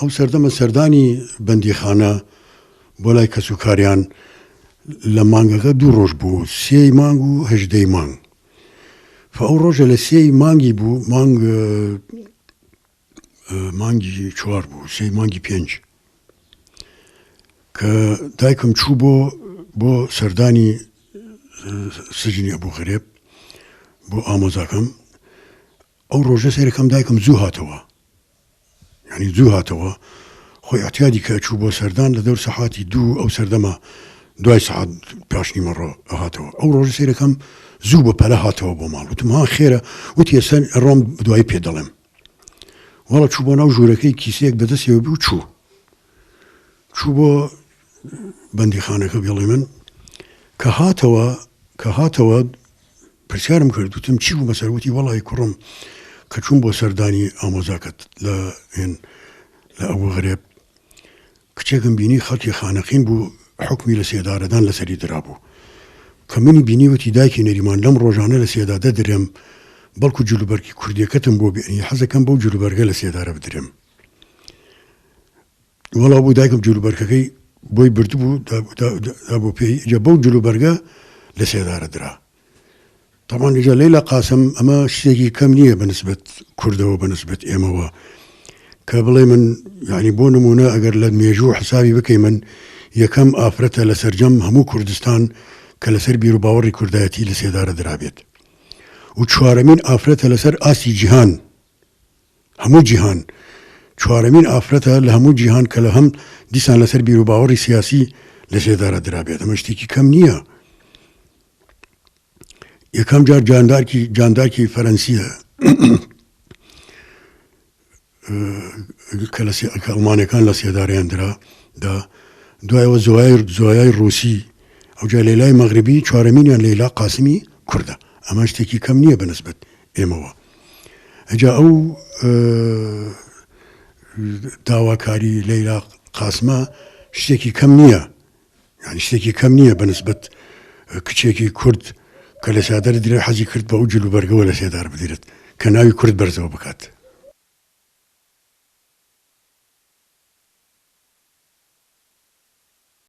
ئەو سەردەمە سەردانی بەندیخانە بۆ لای کەسوکاریان لە مانگەکە 2 ڕۆژ بوو، 3 مانگ و 18 مانگ. ئەو ڕۆژە لە 3 مانگی بوو، مانگی 4 بوو، 3 مانگی 5 کە دایکم چوو بۆ سەردانی سجنی ئەبوو غەرێب بۆ ئامۆزاکەم. ئەو ڕۆژە سەرەکەم دایکم زوو هاتەوە، یعنی زوو هاتەوە، خۆی احتیادی کە چوو بۆ سەردان لە دەور سەحاتی 2 ئەو سەردەمە 2 سەعات پاشنی مەڕۆ هاتەوە. ئەو ڕۆژە سەرەکەم زوو بە پەلە هاتەوە بۆ ماڵ. وتم ها خێرە، وتی ئێستا ڕۆم دوایی پێ دەڵێم. وەڵا چوو بۆ ناو ژوورەکەی کیسەیەک بەدەستیەوە بوو، چوو بۆ بەندیخانەکە بێڵێ من کە هاتەوە پرسیارم کرد، وتم چی بوو بەسەر؟ وتی وەڵی کوڕم کە چوون بۆ سەردانی ئامۆزاکەت لە ئەبوو غەرێب کچێکم بینی خەڵکی خانەقین بوو، حکمی لە سێدارەدان لەسەری درابوو. کە منی بینی وتی دایکی نەریمان لەم ڕۆژانە لە سێدادە درێم، بەڵکو جلوبەرگی کوردیەکەتم بۆ بێنی، حەزەکەم بەو جلوبەرگە لە سێدارە بدرێم. وەڵا بوو دایکم جلوبەرگەکەی بۆی بردبوو دابوو پێی، ئەجا بەو جلوبەرگە لە سێدارە درا. طبعا ئەجا لەیلا قاسم ئەمە شتێکی کەم نییە بەنسبەت کوردەوە، بەنسبەت ئێمەوە، کە بڵێ من یعنی بۆ نمونە ئەگەر لە مێژوو حسابی بکەی من یەکەم ئافرەتە لە سەرجەم هەموو کوردستان کە لەسەر بیر و باوەڕی کوردایەتی لە سێدارە درابێت، و 4مین ئافرەتە لەسەر ئاسی جیهان، هەموو جیهان 4مین ئافرەتە لە هەموو جیهان کە لە هەم دیسان لەسەر بیر و باوەڕی سیاسی لە سێدارە درابێت. ئەمە شتێکی کەم نییە. یەکەم جار جاندارکی فەرەنسیە کە ئەڵمانیەکان لە سێدارەیان دا، دوایەوە زۆیای ڕووسی، ئەوجا لەیلای مەغربی 4مینیان لەیلا قاسمی کوردە. ئەمە شتێکی کەم نییە بەنسبەت ئێمەوە. ئەجا ئەو داواکاری لەیلا قاسمە شتێکی کەم نییە، یعنی شتێکی کەم نییە بەنسبەت کچێکی کورد کە لە سێدارە درێ حەزی کرد بە ئەو جلوبەرگەوە لە سێدار بدرێت کە ناوی کورد بەرزەوە بکات.